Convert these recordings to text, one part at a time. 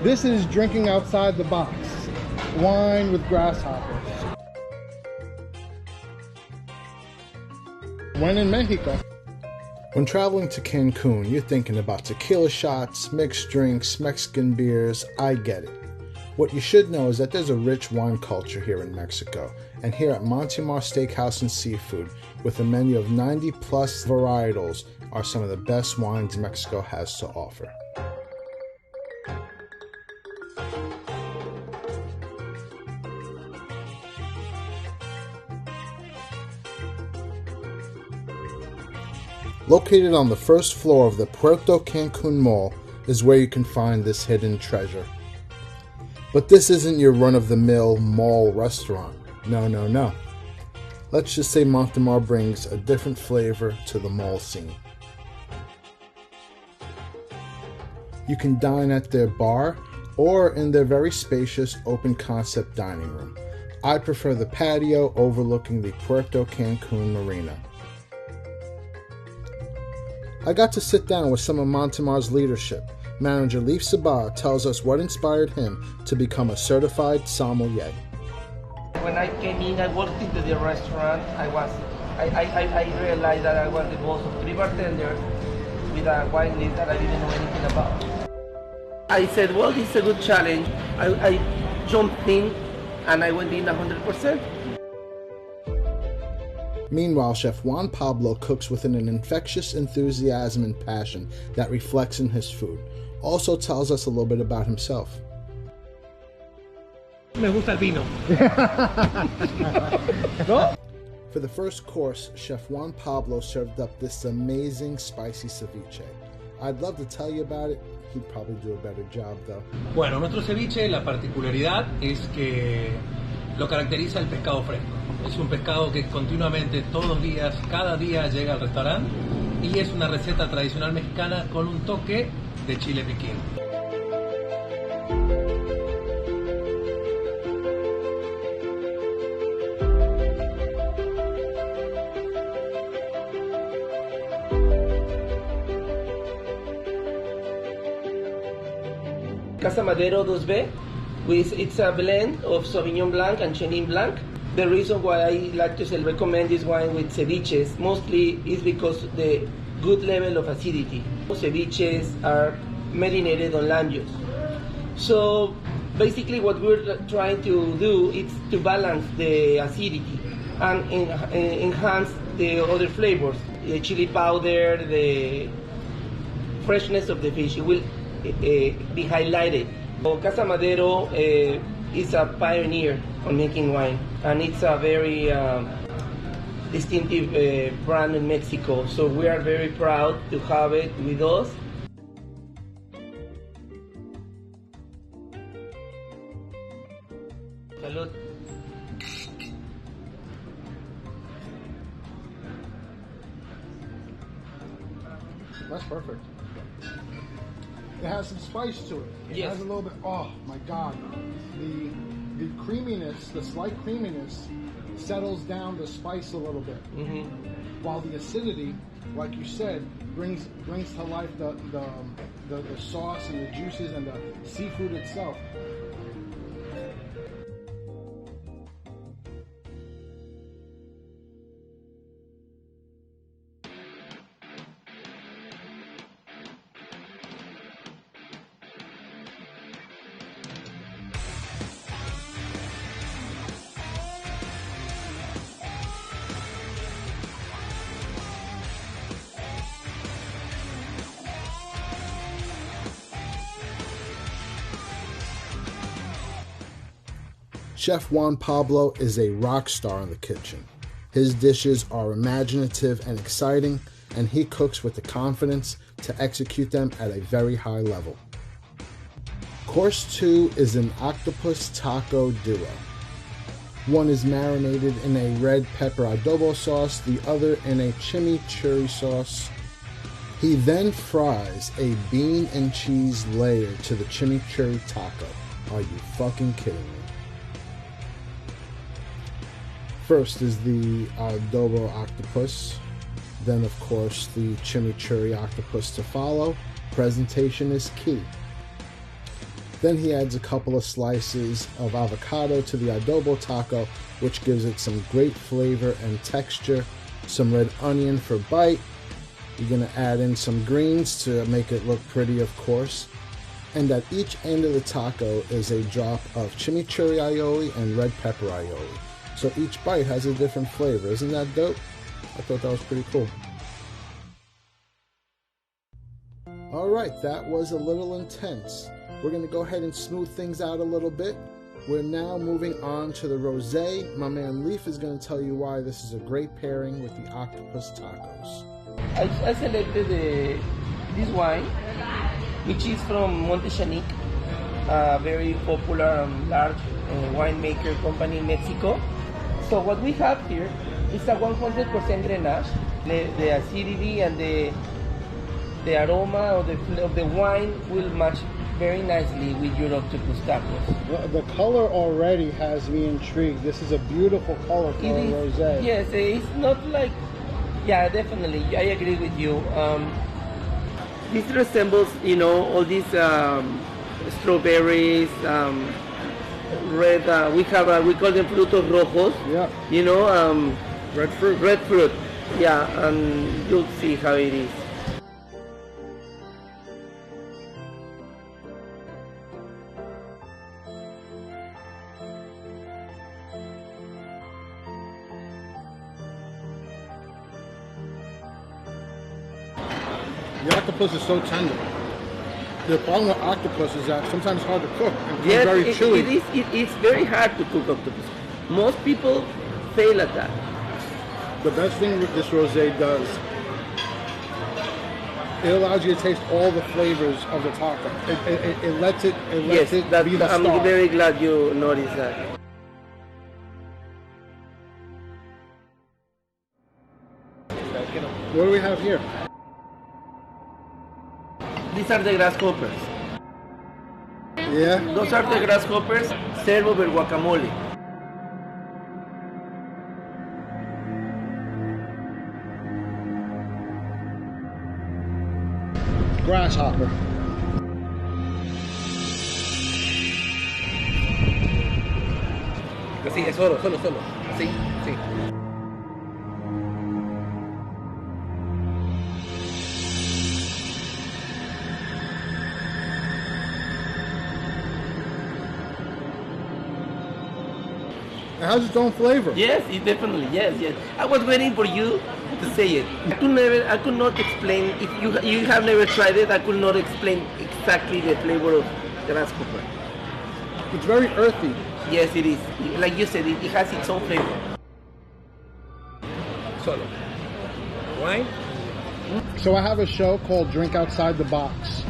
This is drinking outside the box. Wine with grasshoppers. When in Mexico. When traveling to Cancun, you're thinking about tequila shots, mixed drinks, Mexican beers. I get it. What you should know is that there's a rich wine culture here in Mexico, and here at Montemar Steakhouse and Seafood, with a menu of 90 plus varietals, are some of the best wines Mexico has to offer. Located on the first floor of the Puerto Cancun Mall is where you can find this hidden treasure. But this isn't your run-of-the-mill mall restaurant. No. Let's just say Montemar brings a different flavor to the mall scene. You can dine at their bar or in their very spacious open-concept dining room. I prefer the patio overlooking the Puerto Cancun Marina. I got to sit down with some of Montemar's leadership. Manager Leif Sabah tells us what inspired him to become a certified sommelier. When I came in, I walked into the restaurant. I realized that I was the boss of 3 bartenders with a wine list that I didn't know anything about. I said, well, this is a good challenge. I jumped in and I went in 100%. Meanwhile, Chef Juan Pablo cooks with an infectious enthusiasm and passion that reflects in his food. Also tells us a little bit about himself. Me gusta el vino. For the first course, Chef Juan Pablo served up this amazing spicy ceviche. I'd love to tell you about it. He'd probably do a better job though. Bueno, nuestro ceviche, la particularidad es que lo caracteriza el pescado fresco. Es un pescado que continuamente, todos los días, cada día llega al restaurante y es una receta tradicional mexicana con un toque de chile piquín. Casa Madero 2B, it's a blend of Sauvignon Blanc and Chenin Blanc. The reason why I like to recommend this wine with ceviches mostly is because the good level of acidity. Ceviches are marinated on lambios. So basically what we're trying to do is to balance the acidity and enhance the other flavors. The chili powder, the freshness of the fish, it will be highlighted. So Casa Madero is a pioneer on making wine, and it's a very distinctive brand in Mexico. So we are very proud to have it with us. Salud. That's perfect. It has some spice to it. It Yes. has a little bit, oh my God. The creaminess, the slight creaminess settles down the spice a little bit. Mm-hmm. While the acidity, like you said, brings to life the sauce and the juices and the seafood itself. Chef Juan Pablo is a rock star in the kitchen. His dishes are imaginative and exciting, and he cooks with the confidence to execute them at a very high level. Course 2 is an octopus taco duo. One is marinated in a red pepper adobo sauce, the other in a chimichurri sauce. He then fries a bean and cheese layer to the chimichurri taco. Are you fucking kidding me? First is the adobo octopus, then of course the chimichurri octopus to follow. Presentation is key. Then he adds a couple of slices of avocado to the adobo taco, which gives it some great flavor and texture. Some red onion for bite. You're going to add in some greens to make it look pretty, of course. And at each end of the taco is a drop of chimichurri aioli and red pepper aioli. So each bite has a different flavor. Isn't that dope? I thought that was pretty cool. Alright, that was a little intense. We're going to go ahead and smooth things out a little bit. We're now moving on to the rosé. My man Leaf is going to tell you why this is a great pairing with the octopus tacos. I selected this wine, which is from Montemar, a very popular and large winemaker company in Mexico. So what we have here is a 100% Grenache. The acidity and the aroma of the wine will match very nicely with your octopus tacos. Well, the color already has me intrigued. This is a beautiful color for a rosé. Yes, it's not like, yeah, definitely, I agree with you. This resembles, all these strawberries, red, we call them frutos rojos. Yeah. Red fruit. Red fruit, yeah, and you'll see how it is. The octopus is so tender. The problem with octopus is that sometimes it's hard to cook and Yes, very chewy. it's very hard to cook octopus. Most people fail at that. The best thing with this rosé does, it allows you to taste all the flavors of the taco. It lets it be the I'm star. very glad you noticed that. What do we have here? These are the grasshoppers. Yeah. Those are the grasshoppers served over guacamole. Grasshopper. Así, es solo. Así, sí. It has its own flavor. Yes, it definitely, yes. I was waiting for you to say it. I could not explain, if you have never tried it, I could not explain exactly the flavor of grasshopper. It's very earthy. Yes, it is. Like you said, it has its own flavor. Solo. Wine? So I have a show called Drink Outside the Box,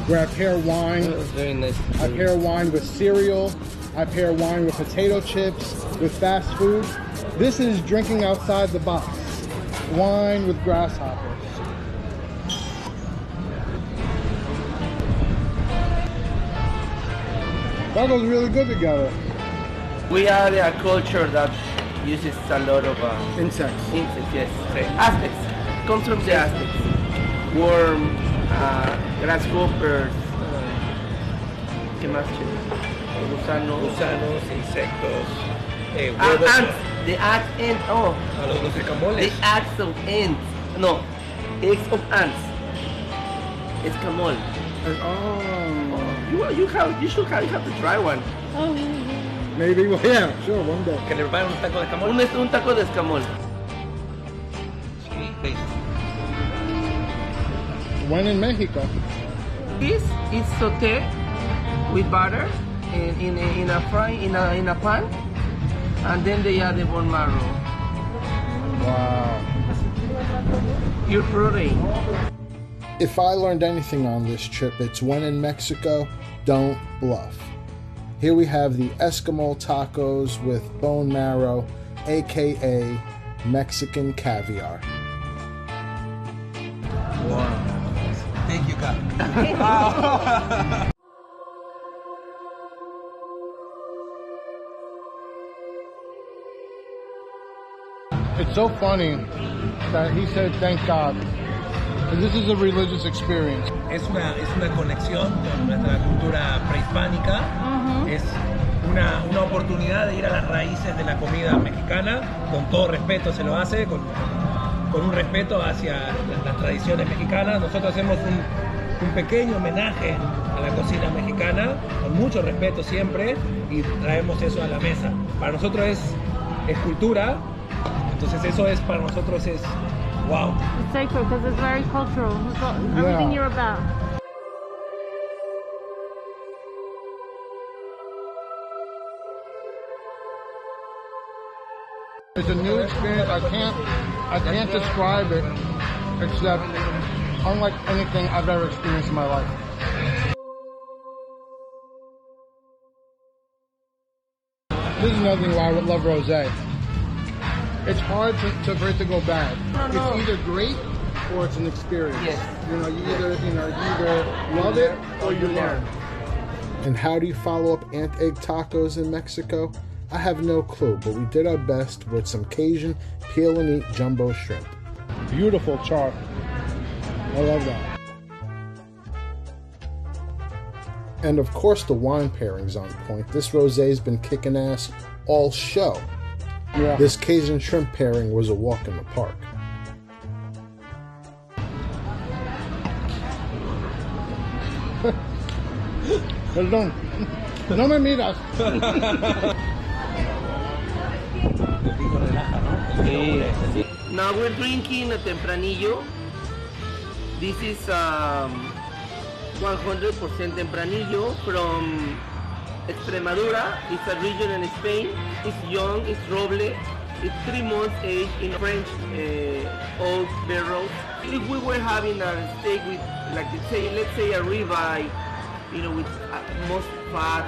where I pair wine. Very nice. I pair wine with cereal. I pair wine with potato chips, with fast food. This is drinking outside the box. Wine with grasshoppers. That goes really good together. We are a culture that uses a lot of Insects. insects, yes. Aztecs. Comes from the Aztecs. Worm, grasshoppers, ¿qué más? Gusanos, insectos, huevos. Ants. The ants and Los escamoles. the eggs of ants. No, eggs of ants. Escamol. Oh. You should have to try one. Maybe, well, yeah, sure, one day. Que le preparan un taco de escamol. Un taco de escamol. Sí, sí. When in Mexico. This is sauté with butter in a pan, and then they add the bone marrow. Wow. Pure protein. If I learned anything on this trip, it's when in Mexico, don't bluff. Here we have the Eskimo tacos with bone marrow, aka Mexican caviar. Wow. Thank you, God. It's so funny that he said, thank God. And this is a religious experience. es una conexión con nuestra cultura prehispánica, es una oportunidad de ir a las raíces de la comida mexicana, con todo respeto se lo hace, con un respeto hacia las tradiciones mexicanas. Nosotros hacemos un pequeño homenaje a la cocina mexicana, con mucho respeto siempre, y traemos eso a la mesa. Para nosotros es cultura, entonces eso es para nosotros es wow. It's sacred because it's very cultural. It's everything you're about. It's a new experience. I can't describe it except unlike anything I've ever experienced in my life. This is another thing why I would love rosé. It's hard for it to go bad. No. It's either great or it's an experience. Yes. You either love it or you learn. And how do you follow up ant egg tacos in Mexico? I have no clue, but we did our best with some Cajun peel and eat jumbo shrimp. Beautiful char. I love that. And of course the wine pairing's on point. This rosé's been kicking ass all show. Yeah. This Cajun shrimp pairing was a walk in the park. Perdón. No me miras. Now we're drinking a tempranillo. This is 100% tempranillo from Extremadura. It's a region in Spain. It's young, it's roble. It's 3 months aged in French oak barrels. If we were having a steak with, like let's say a ribeye, with most fat,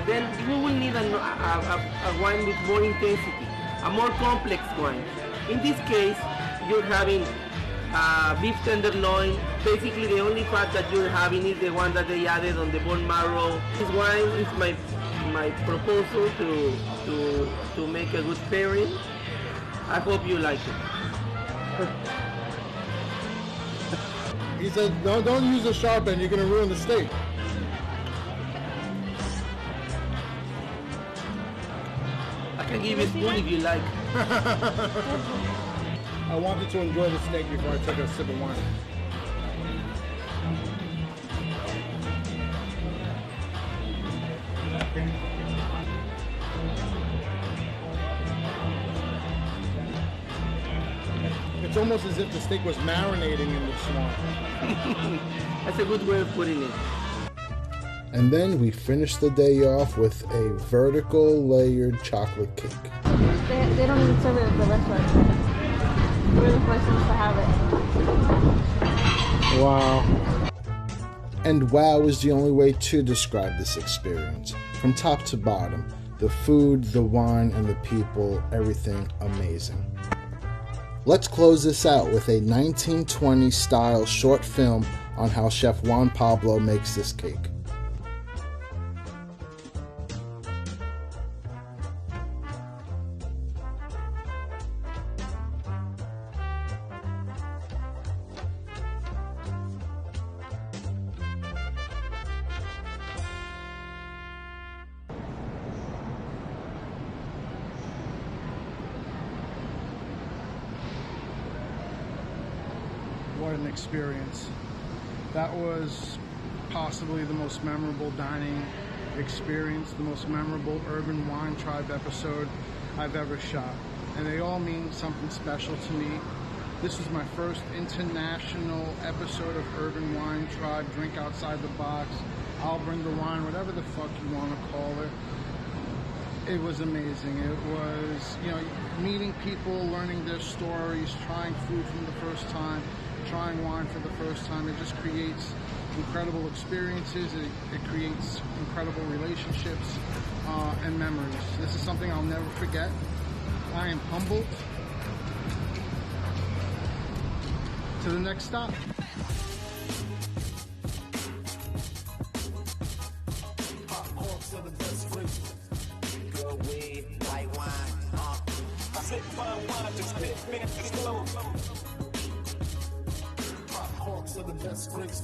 then we will need a wine with more intensity, a more complex wine. In this case, you're having beef tenderloin. Basically, the only fat that you're having is the one that they added on the bone marrow. This wine is my proposal to make a good pairing. I hope you like it. He said, no, don't use a sharp end. You're going to ruin the steak. I can give you a spoon if you like. I wanted to enjoy the steak before I took a sip of wine. It's almost as if the steak was marinating in the swamp. That's a good way of putting it. And then we finished the day off with a vertical layered chocolate cake. They don't even serve it at the restaurant. We're the first ones to have it. Wow. And wow is the only way to describe this experience. From top to bottom, the food, the wine, and the people, everything amazing. Let's close this out with a 1920 style short film on how Chef Juan Pablo makes this cake. What an experience. That was possibly the most memorable dining experience, the most memorable Urban Wine Tribe episode I've ever shot. And they all mean something special to me. This is my first international episode of Urban Wine Tribe, Drink Outside the Box, I'll Bring the Wine, whatever the fuck you want to call it. It was amazing. It was, meeting people, learning their stories, trying food for the first time, trying wine for the first time. It just creates incredible experiences. It creates incredible relationships and memories. This is something I'll never forget. I am humbled. To the next stop. Hawks are the best grapes.